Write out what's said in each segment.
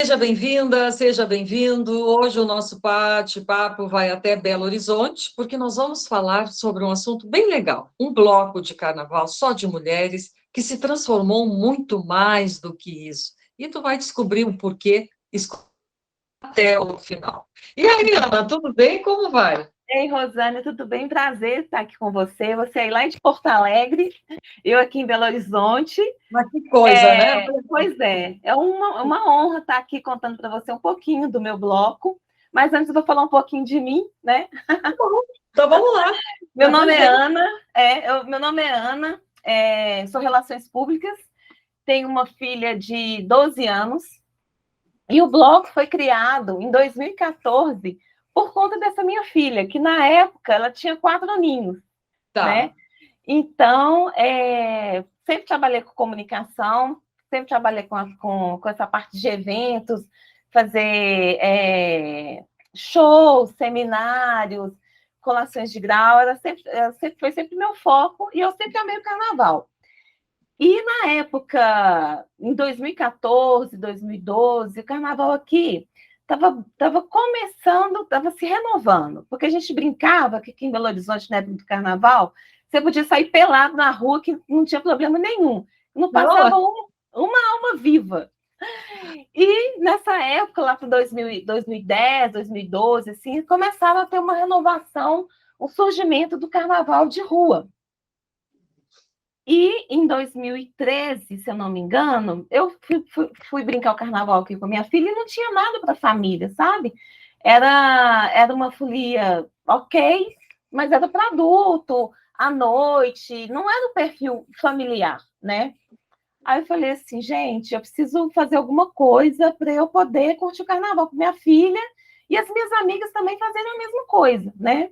Seja bem-vinda, seja bem-vindo. Hoje o nosso bate-papo vai até Belo Horizonte, porque nós vamos falar sobre um assunto bem legal, um bloco de carnaval só de mulheres que se transformou muito mais do que isso. E tu vai descobrir o porquê até o final. E aí, Ana, tudo bem? Como vai? Ei, Rosane, tudo bem? Prazer estar aqui com você. Você aí lá de Porto Alegre, eu aqui em Belo Horizonte. Mas que coisa, né? Pois é uma honra estar aqui contando para você um pouquinho do meu bloco. Mas antes eu vou falar um pouquinho de mim, né? Então vamos lá. Meu nome é Ana, sou Relações Públicas, tenho uma filha de 12 anos, e o bloco foi criado em 2014 por conta dessa minha filha, que na época ela tinha 4 aninhos, né? Tá. Então, sempre trabalhei com comunicação, sempre trabalhei com essa parte de eventos, fazer shows, seminários, colações de grau, foi sempre meu foco, e eu sempre amei o carnaval. E na época, em 2014, 2012, o carnaval aqui estava começando, estava se renovando, porque a gente brincava que aqui em Belo Horizonte, na época do carnaval, você podia sair pelado na rua, que não tinha problema nenhum. Não passava uma alma viva. E nessa época, lá para 2010, 2012, assim, começaram a ter uma renovação, o surgimento do carnaval de rua. E em 2013, se eu não me engano, eu fui brincar o carnaval aqui com a minha filha e não tinha nada para a família, sabe? Era uma folia ok, mas era para adulto, à noite, não era o perfil familiar, né? Aí eu falei assim, gente, eu preciso fazer alguma coisa para eu poder curtir o carnaval com minha filha e as minhas amigas também fazerem a mesma coisa, né?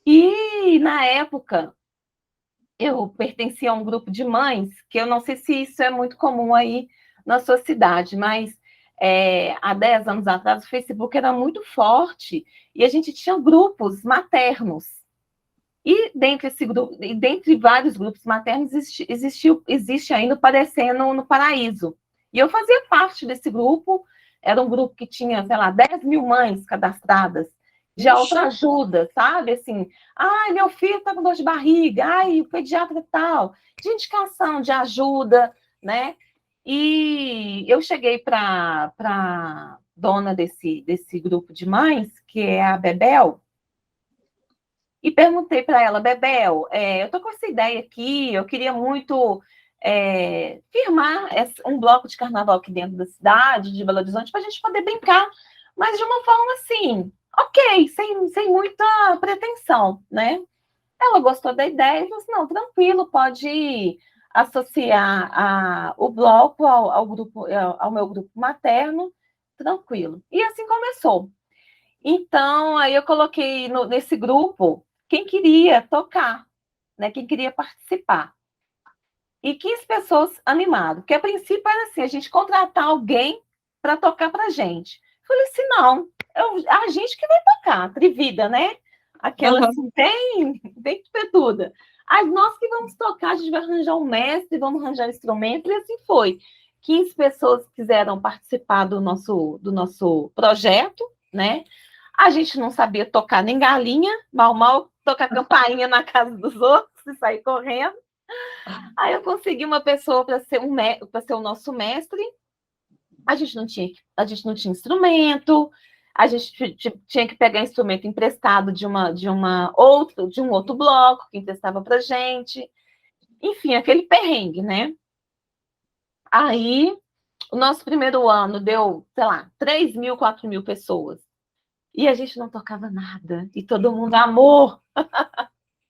E na época eu pertencia a um grupo de mães, que eu não sei se isso é muito comum aí na sua cidade, mas há 10 anos atrás o Facebook era muito forte e a gente tinha grupos maternos. E dentre vários grupos maternos, existe ainda o Parecendo no Paraíso. E eu fazia parte desse grupo, era um grupo que tinha, sei lá, 10 mil mães cadastradas, de autoajuda, sabe? Assim, ai, meu filho está com dor de barriga, ai, o pediatra é tal, de indicação, de ajuda, né? E eu cheguei para dona desse grupo de mães, que é a Bebel, e perguntei para ela, Bebel, eu estou com essa ideia aqui, eu queria muito firmar um bloco de carnaval aqui dentro da cidade, de Belo Horizonte, para a gente poder brincar, mas de uma forma assim, ok, sem muita pretensão, né? Ela gostou da ideia e falou assim, não, tranquilo, pode associar o bloco ao meu grupo materno, tranquilo. E assim começou. Então, aí eu coloquei nesse grupo quem queria tocar, né? Quem queria participar. E 15 pessoas animadas, porque a princípio era assim, a gente contratar alguém para tocar para a gente. Eu falei assim, não, a gente que vai tocar, trivida, né? Aquela assim, bem petuda. As nós que vamos tocar, a gente vai arranjar um mestre, vamos arranjar um instrumento, e assim foi. 15 pessoas quiseram participar do nosso projeto, né? A gente não sabia tocar nem galinha, mal tocar campainha na casa dos outros e sair correndo. Aí eu consegui uma pessoa para ser o nosso mestre. A gente não tinha instrumento, a gente tinha que pegar instrumento emprestado de um outro bloco que emprestava para gente. Enfim, aquele perrengue, né? Aí, o nosso primeiro ano deu, sei lá, 3 mil, 4 mil pessoas. E a gente não tocava nada. E todo mundo amou.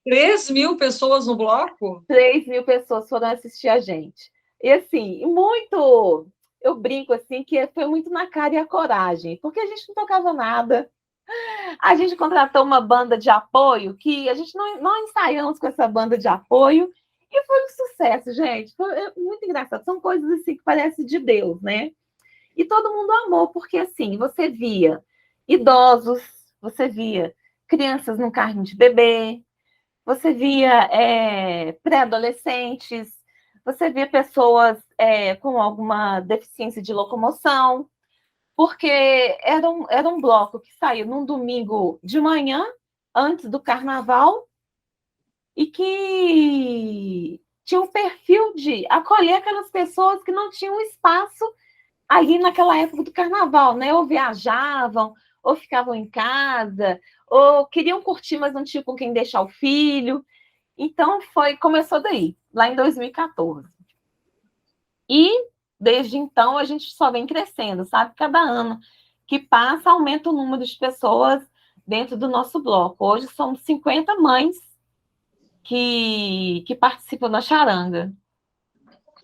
3 mil pessoas no bloco? 3 mil pessoas foram assistir a gente. E assim, muito. Eu brinco assim que foi muito na cara e a coragem, porque a gente não tocava nada. A gente contratou uma banda de apoio que a gente não ensaiamos com essa banda de apoio e foi um sucesso, gente. Foi muito engraçado. São coisas assim que parecem de Deus, né? E todo mundo amou, porque assim, você via idosos, você via crianças no carrinho de bebê, você via pré-adolescentes, você via pessoas com alguma deficiência de locomoção, porque era um bloco que saiu num domingo de manhã, antes do carnaval, e que tinha um perfil de acolher aquelas pessoas que não tinham espaço ali naquela época do carnaval, né? Ou viajavam, ou ficavam em casa, ou queriam curtir, mas não tinham com quem deixar o filho. Então começou daí, lá em 2014. E desde então a gente só vem crescendo, sabe? Cada ano que passa aumenta o número de pessoas dentro do nosso bloco. Hoje somos 50 mães que participam da charanga.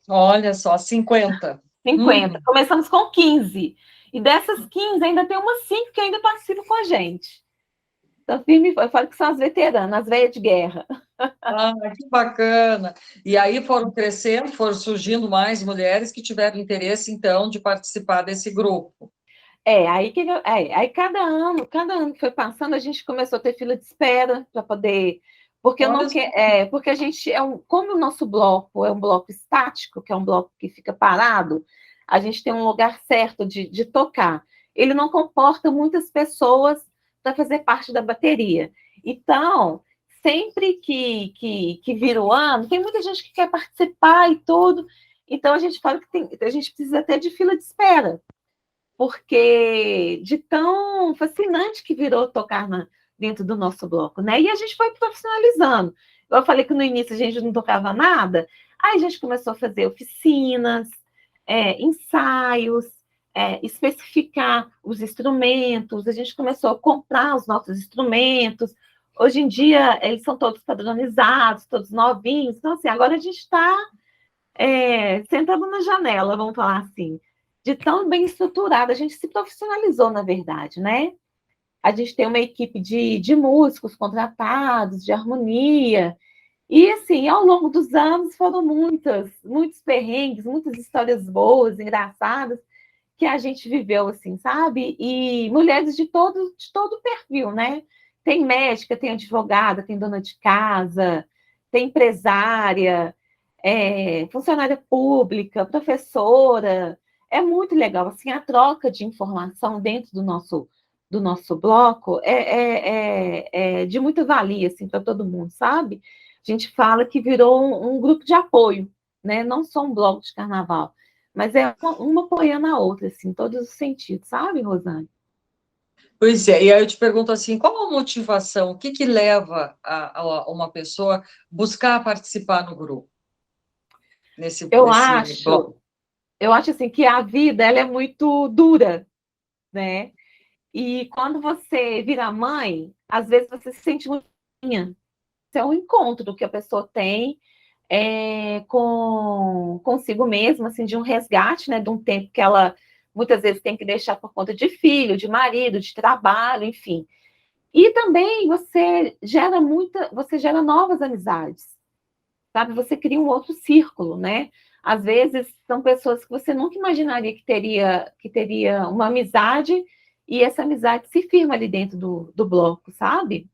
Olha só, 50. 50. Começamos com 15. E dessas 15, ainda tem umas 5 que ainda participam com a gente. Então, firme, eu falo que são as veteranas, as velhas de guerra. Ah, que bacana! E aí foram crescendo, foram surgindo mais mulheres que tiveram interesse, então, de participar desse grupo. Aí cada ano que foi passando, a gente começou a ter fila de espera para poder. Porque eu Olha não só. quer, porque a gente como o nosso bloco é um bloco estático, que é um bloco que fica parado, a gente tem um lugar certo de tocar. Ele não comporta muitas pessoas para fazer parte da bateria. Então, sempre que vira o ano, tem muita gente que quer participar e tudo. Então a gente fala que a gente precisa até de fila de espera porque de tão fascinante que virou tocar dentro do nosso bloco, né? E a gente foi profissionalizando. Eu falei que no início a gente não tocava nada, aí a gente começou a fazer oficinas, ensaios, especificar os instrumentos, a gente começou a comprar os nossos instrumentos. Hoje em dia, eles são todos padronizados, todos novinhos. Então, assim, agora a gente está sentado na janela, vamos falar assim, de tão bem estruturada. A gente se profissionalizou, na verdade, né? A gente tem uma equipe de músicos contratados, de harmonia. E, assim, ao longo dos anos foram muitos perrengues, muitas histórias boas, engraçadas, que a gente viveu, assim, sabe? E mulheres de todo perfil, né? Tem médica, tem advogada, tem dona de casa, tem empresária, funcionária pública, professora. É muito legal, assim, a troca de informação dentro do nosso bloco é de muita valia, assim, para todo mundo, sabe? A gente fala que virou um grupo de apoio, né? Não só um bloco de carnaval, mas é uma apoiando a outra, assim, em todos os sentidos, sabe, Rosane? Pois é, e aí eu te pergunto assim, qual a motivação, o que que leva a uma pessoa buscar participar no grupo, Eu nesse acho, bloco? eu acho assim que a vida ela é muito dura, né? E quando você vira mãe, às vezes você se sente muito sozinha. Isso é um encontro que a pessoa tem consigo mesma, assim, de um resgate, né? De um tempo que ela muitas vezes tem que deixar por conta de filho, de marido, de trabalho, enfim. E também você gera novas amizades, sabe? Você cria um outro círculo, né? Às vezes são pessoas que você nunca imaginaria que teria uma amizade e essa amizade se firma ali dentro do bloco, sabe?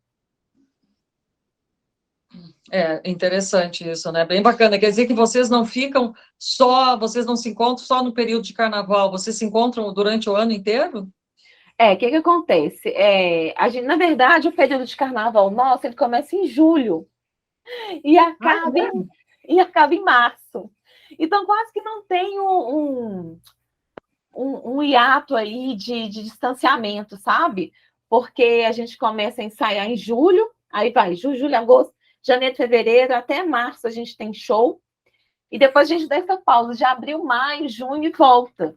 É interessante isso, né? Bem bacana. Quer dizer que vocês não ficam só, vocês não se encontram só no período de carnaval, vocês se encontram durante o ano inteiro? O que acontece? Na verdade, o período de carnaval nosso, ele começa em julho e Ah, acaba em março. Então, quase que não tem um hiato aí de distanciamento, sabe? Porque a gente começa a ensaiar em julho, aí vai julho, agosto, janeiro, fevereiro, até março a gente tem show, e depois a gente dá essa pausa de abril, maio, junho e volta.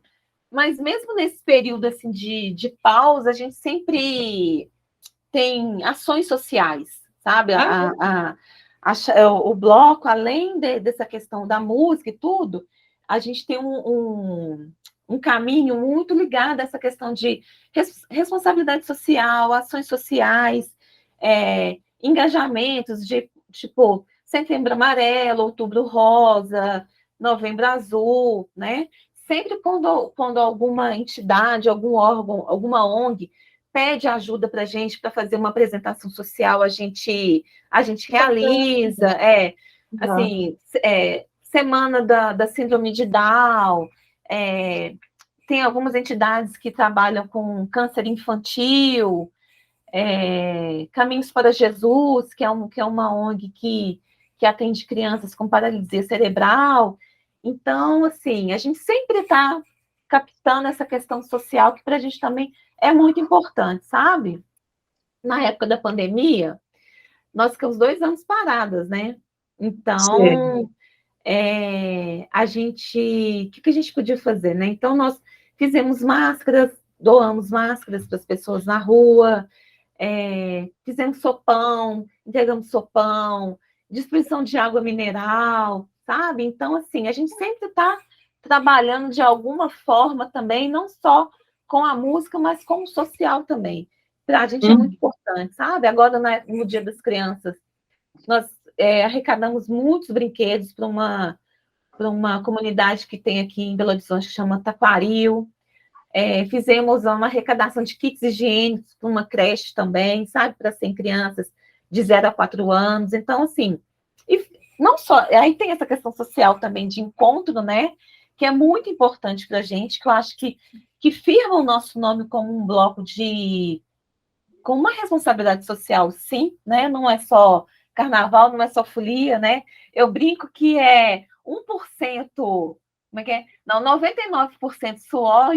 Mas mesmo nesse período assim de pausa, a gente sempre tem ações sociais, sabe? ah, O bloco, além dessa questão da música e tudo, a gente tem um caminho muito ligado a essa questão de responsabilidade social, ações sociais, engajamentos de tipo Setembro Amarelo, Outubro Rosa, Novembro Azul, né? Sempre quando alguma entidade, algum órgão, alguma ONG pede ajuda para a gente para fazer uma apresentação social, a gente realiza, ah, assim, semana da síndrome de Down, é, tem algumas entidades que trabalham com câncer infantil, Caminhos para Jesus, que é uma ONG que atende crianças com paralisia cerebral. Então, assim, a gente sempre está captando essa questão social, que para a gente também é muito importante, sabe? Na época da pandemia, nós ficamos 2 anos paradas, né? Sim. Então, o que a gente podia fazer, né? Então, nós fizemos máscaras, doamos máscaras para as pessoas na rua, fizemos sopão, entregamos sopão, distribuição de água mineral, sabe? Então, assim, a gente sempre está trabalhando de alguma forma também, não só com a música, mas com o social também. Para a gente é muito importante, sabe? Agora, no Dia das Crianças, nós arrecadamos muitos brinquedos para uma comunidade que tem aqui em Belo Horizonte, que chama Taquaril. Fizemos uma arrecadação de kits higiênicos para uma creche também, sabe? Para 100 crianças de 0 a 4 anos. Então, assim, e não só. Aí tem essa questão social também de encontro, né? Que é muito importante para a gente, que eu acho que firma o nosso nome como um bloco com uma responsabilidade social, sim, né? Não é só carnaval, não é só folia, né? Eu brinco que é 1%, como é que é? Não, 99% suor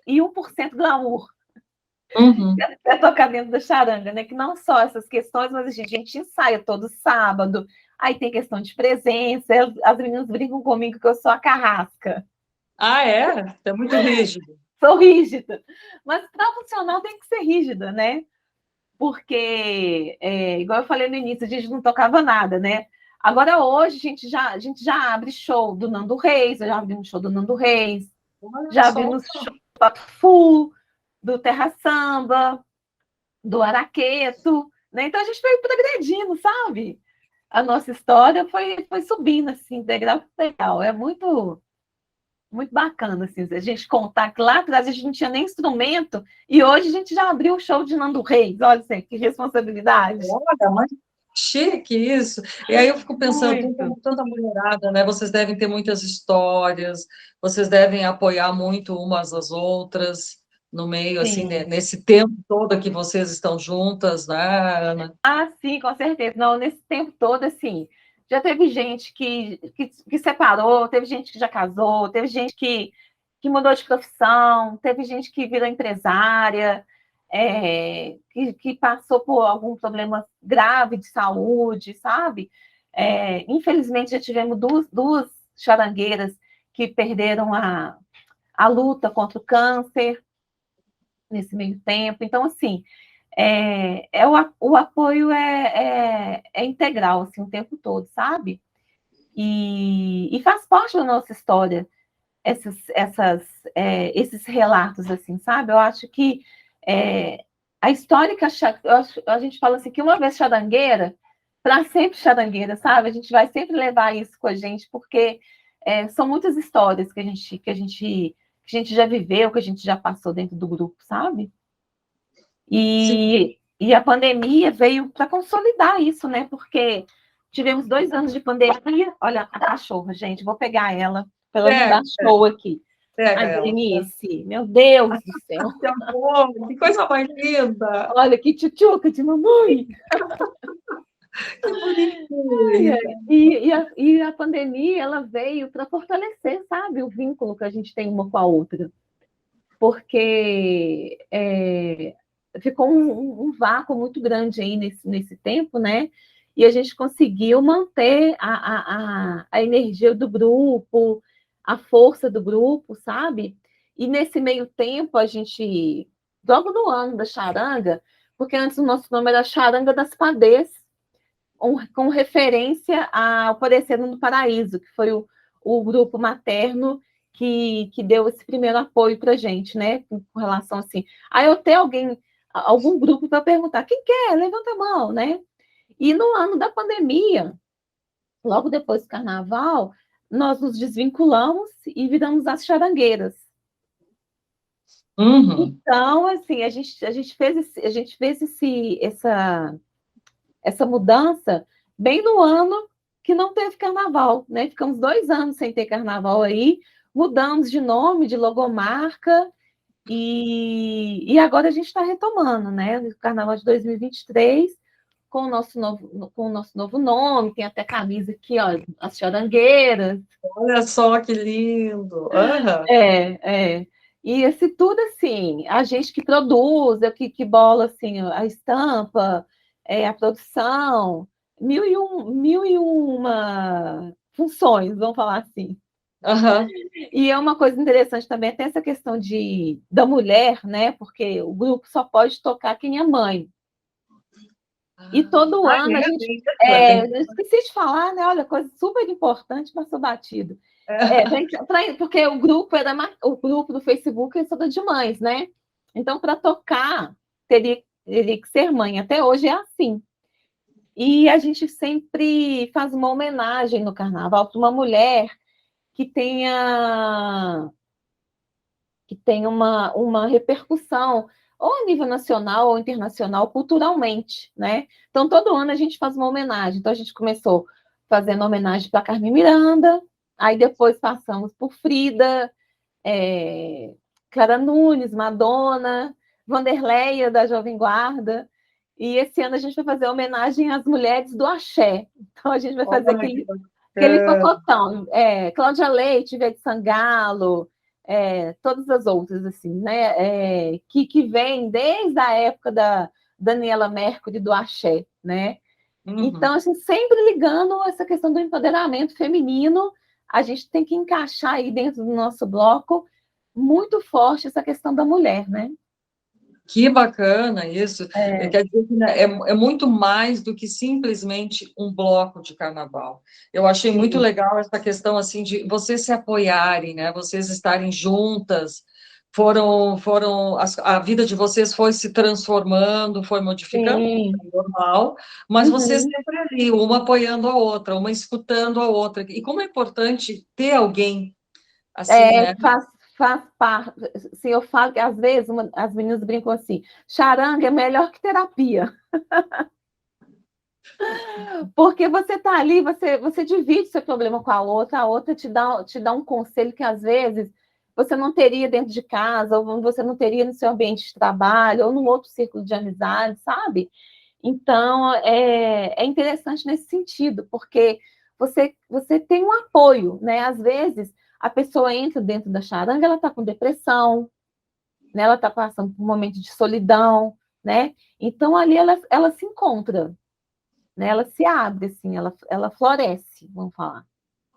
e 1% glamour. Uhum. É tocar dentro da charanga, né? Que não só essas questões, mas a gente ensaia todo sábado. Aí tem questão de presença. As meninas brincam comigo que eu sou a carrasca. Ah, é? É muito rígido. Sou rígida. Mas para funcionar tem que ser rígida, né? Porque, igual eu falei no início, a gente não tocava nada, né? Agora, hoje, a gente já abre show do Nando Reis, eu já abrimos show do Nando Reis, Olha já só. abrimos show do Pato Fu, do Terra Samba, do Araqueto, né? Então, a gente foi progredindo, sabe? A nossa história foi subindo, assim, degrau por degrau. É muito, muito bacana, assim, a gente contar que lá atrás a gente não tinha nem instrumento e hoje a gente já abriu o show de Nando Reis. Olha, assim, que responsabilidade. Olha, mas chique isso. E aí eu fico pensando, Muito. tanta mulherada, né? Vocês devem ter muitas histórias, vocês devem apoiar muito umas às outras no meio, assim, né, Sim. nesse tempo todo que vocês estão juntas, né, Ana? Ah, sim, com certeza. Não, nesse tempo todo, assim, já teve gente que separou, teve gente que já casou, teve gente que mudou de profissão, teve gente que virou empresária, que passou por algum problema grave de saúde, sabe? Infelizmente, já tivemos duas charangueiras que perderam a luta contra o câncer nesse meio tempo. Então, assim, o apoio é integral, assim, o tempo todo, sabe? E faz parte da nossa história esses relatos, assim, sabe? Eu acho que a história que a gente fala assim, que uma vez charangueira, para sempre charangueira, sabe? A gente vai sempre levar isso com a gente, porque são muitas histórias que a gente já viveu, que a gente já passou dentro do grupo, sabe? Sim. E a pandemia veio para consolidar isso, né? Porque tivemos 2 anos de pandemia. Olha, a cachorra, gente, vou pegar ela para ela não Pega, dar show aqui. pega Ai, ela. Berenice, meu Deus do céu. Que amor, que coisa mais linda! Olha que tchutchuca de mamãe. Que Ai, ai. bonito! E a pandemia, ela veio para fortalecer, sabe, o vínculo que a gente tem uma com a outra. Porque ficou um vácuo muito grande aí nesse tempo, né? E a gente conseguiu manter a energia do grupo, a força do grupo, sabe? E nesse meio tempo, a gente, logo no ano da charanga, porque antes o nosso nome era Charanga das Padês, com referência ao Aparecendo no Paraíso, que foi o grupo materno que deu esse primeiro apoio para a gente, né? Com relação assim. Aí eu tenho algum grupo para perguntar: quem quer? Levanta a mão, né? E no ano da pandemia, logo depois do carnaval, nós nos desvinculamos e viramos as charangueiras. Uhum. Então, assim, a gente fez essa mudança bem no ano que não teve carnaval, né? Ficamos 2 anos sem ter carnaval aí, mudamos de nome, de logomarca, e agora a gente está retomando, né? O Carnaval de 2023, com o nosso novo nome, tem até camisa aqui, ó, as charangueiras. Olha só que lindo! Aham. É. E esse tudo, assim, a gente que produz, que bola, assim, a estampa, a produção, mil e uma funções, vamos falar assim. Aham. E é uma coisa interessante também, tem essa questão da mulher, né? Porque o grupo só pode tocar quem é mãe. E todo ano a gente. Tem essa, tem. Eu esqueci de falar, né? Olha, coisa super importante, passou batido. Porque o grupo do Facebook é só de mães, né? Então, para tocar, teria que ser mãe. Até hoje é assim. E a gente sempre faz uma homenagem no carnaval para uma mulher que tenha uma repercussão, ou a nível nacional ou internacional, culturalmente, né? Então, todo ano a gente faz uma homenagem. Então, a gente começou fazendo homenagem para Carmen Miranda, aí depois passamos por Frida, Clara Nunes, Madonna, Vanderleia, da Jovem Guarda, e esse ano a gente vai fazer homenagem às mulheres do axé. Então, a gente vai fazer Olha que aquele bacana. pacotão. Cláudia Leite, Ivete Sangalo, todas as outras, assim, né? Que vem desde a época da Daniela Mercury do axé, né? Uhum. Então, assim, sempre ligando essa questão do empoderamento feminino, a gente tem que encaixar aí dentro do nosso bloco muito forte essa questão da mulher, né? Que bacana isso. É, Quer dizer que, né, é muito mais do que simplesmente um bloco de carnaval. Eu achei muito sim, legal essa questão assim de vocês se apoiarem, né? Vocês estarem juntas. A vida de vocês foi se transformando, foi modificando, sim. é normal, mas vocês Uhum. sempre ali, uma apoiando a outra, uma escutando a outra. E como é importante ter alguém assim, É, né? faz parte. Se eu falo que às vezes as meninas brincam assim, charanga é melhor que terapia. Porque você está ali, você divide seu problema com a outra te dá um conselho que às vezes você não teria dentro de casa, ou você não teria no seu ambiente de trabalho, ou num outro círculo de amizade, sabe? Então, é interessante nesse sentido, porque você tem um apoio, né? Às vezes, a pessoa entra dentro da charanga, ela está com depressão, né? Ela está passando por um momento de solidão, né? Então, ali ela se encontra, né? Ela se abre, assim, ela floresce, vamos falar.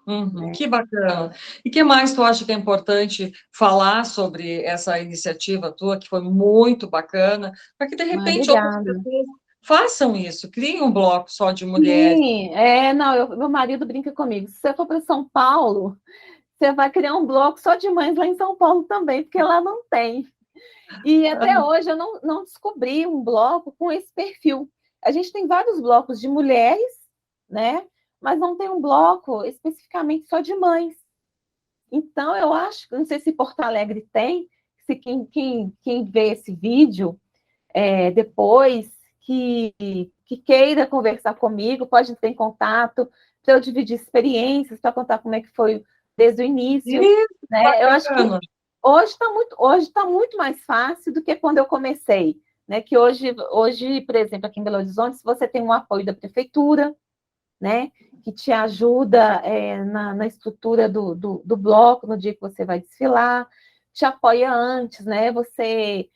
Uhum, Né? que bacana. E que mais tu acha que é importante falar sobre essa iniciativa tua, que foi muito bacana, para que, de Ah, repente, outras obrigada. pessoas façam isso, criem um bloco só de mulheres. Sim, não, meu marido brinca comigo. Se você for para São Paulo, você vai criar um bloco só de mães lá em São Paulo também, porque lá não tem. E até hoje eu não descobri um bloco com esse perfil. A gente tem vários blocos de mulheres, né? Mas não tem um bloco especificamente só de mães. Então, eu acho, não sei se Porto Alegre tem, se quem vê esse vídeo depois que queira conversar comigo, pode entrar em contato para eu dividir experiências, para contar como é que foi desde o início. Isso, Né? Eu acho que bacana. hoje tá muito mais fácil do que quando eu comecei. Né? Que hoje, por exemplo, aqui em Belo Horizonte, se você tem um apoio da prefeitura, né, que te ajuda na estrutura do bloco, no dia que você vai desfilar, te apoia antes, né? Você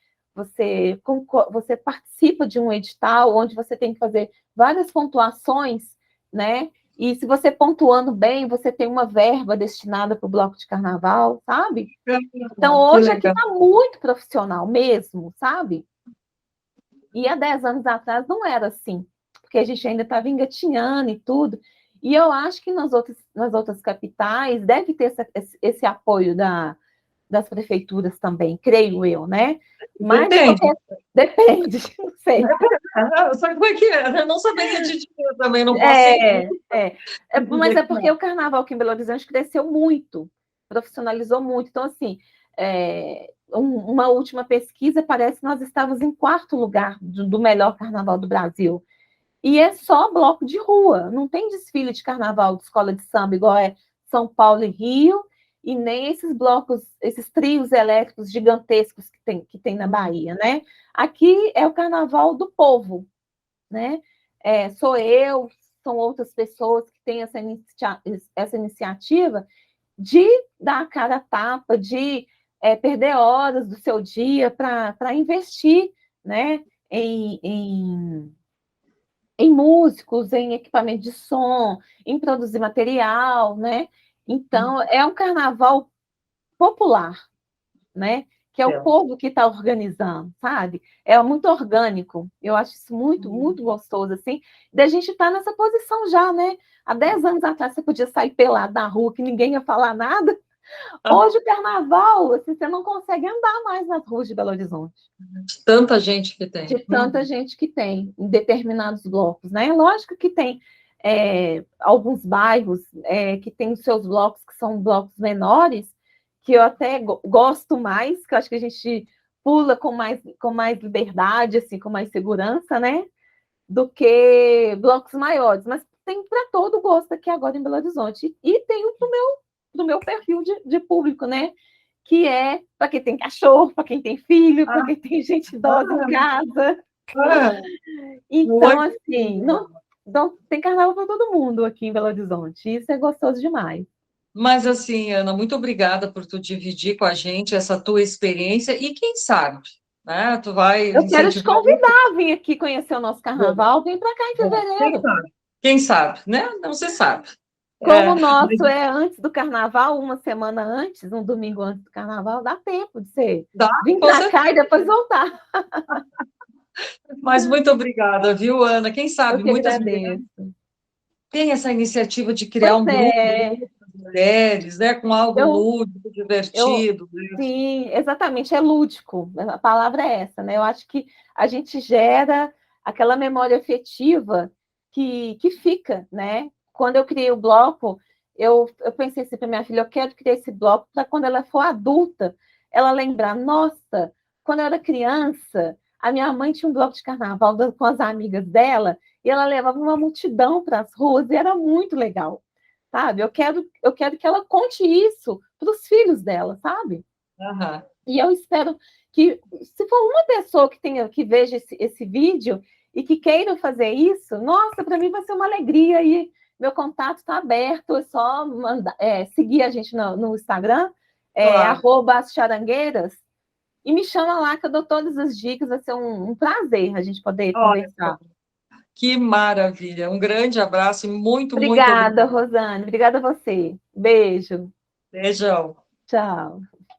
participa de um edital onde você tem que fazer várias pontuações, né? E se você pontuando bem, você tem uma verba destinada para o bloco de carnaval, sabe? Então, Que hoje aqui legal. está muito profissional mesmo, sabe? E há 10 anos atrás não era assim, porque a gente ainda estava engatinhando e tudo. E eu acho que nas outras capitais deve ter esse apoio das prefeituras também, creio eu, né? Mas, de Depende. qualquer... Depende, não sei. Sabe como é que é? Eu não saberia te dizer também, não posso É, é. Mas dizer é que porque não. o carnaval aqui em Belo Horizonte cresceu muito, profissionalizou muito. Então, assim, uma última pesquisa parece que nós estávamos em quarto lugar do melhor carnaval do Brasil. E é só bloco de rua, não tem desfile de carnaval de escola de samba igual é São Paulo e Rio, e nem esses blocos, esses trios elétricos gigantescos que tem na Bahia, né? Aqui é o carnaval do povo, né? Sou eu, são outras pessoas que têm essa iniciativa de dar a cara a tapa, de perder horas do seu dia para investir, né? Em músicos, em equipamento de som, em produzir material, né? Então, é um carnaval popular, né? Que é o povo que está organizando, sabe? É muito orgânico. Eu acho isso muito, muito gostoso, assim, da gente estar nessa posição já, né? Há 10 anos atrás você podia sair pelado na rua que ninguém ia falar nada. Hoje o carnaval, assim, você não consegue andar mais nas ruas de Belo Horizonte. De tanta gente que tem. De tanta gente que tem em determinados blocos, né? Lógico que tem alguns bairros que têm os seus blocos, que são blocos menores, que eu até gosto mais, que eu acho que a gente pula com mais liberdade, assim, com mais segurança, né? Do que blocos maiores. Mas tem para todo gosto aqui agora em Belo Horizonte. E tem o do meu perfil de público, né? Que é para quem tem cachorro, para quem tem filho, para quem tem gente idosa em casa. Então, assim, não tem carnaval para todo mundo aqui em Belo Horizonte. Isso é gostoso demais. Mas assim, Ana, muito obrigada por tu dividir com a gente essa tua experiência e quem sabe, né? Tu vai Eu quero te incentivar convidar a vir aqui conhecer o nosso carnaval. Vem para cá em Quem fevereiro. sabe? Quem sabe, né? Não se sabe. Como o Mas nosso é antes do carnaval, uma semana antes, um domingo antes do carnaval, dá tempo de você dá, vir com para cá e certeza. depois voltar. Mas muito obrigada, viu, Ana? Quem Eu sabe que muitas mulheres agradeço. têm essa iniciativa de criar Pois um grupo de é, outras mulheres, né? Com algo eu, lúdico, eu, divertido, né? sim, exatamente, é lúdico, a palavra é essa, né? Eu acho que a gente gera aquela memória afetiva que fica, né? Quando eu criei o bloco, eu pensei assim para minha filha, eu quero criar esse bloco para quando ela for adulta, ela lembrar, nossa, quando eu era criança, a minha mãe tinha um bloco de carnaval com as amigas dela, e ela levava uma multidão para as ruas, e era muito legal, sabe? Eu quero que ela conte isso para os filhos dela, sabe? Aham. E eu espero que, se for uma pessoa que veja esse vídeo e que queira fazer isso, nossa, para mim vai ser uma alegria. E meu contato está aberto, é só seguir a gente no Instagram, Claro. @ascharangueiras, e me chama lá que eu dou todas as dicas, vai ser um prazer a gente poder Olha, conversar. que maravilha. Um grande abraço e muito, muito Obrigada, obrigada. Rosane. Obrigada a você. Beijo. Beijão. Tchau.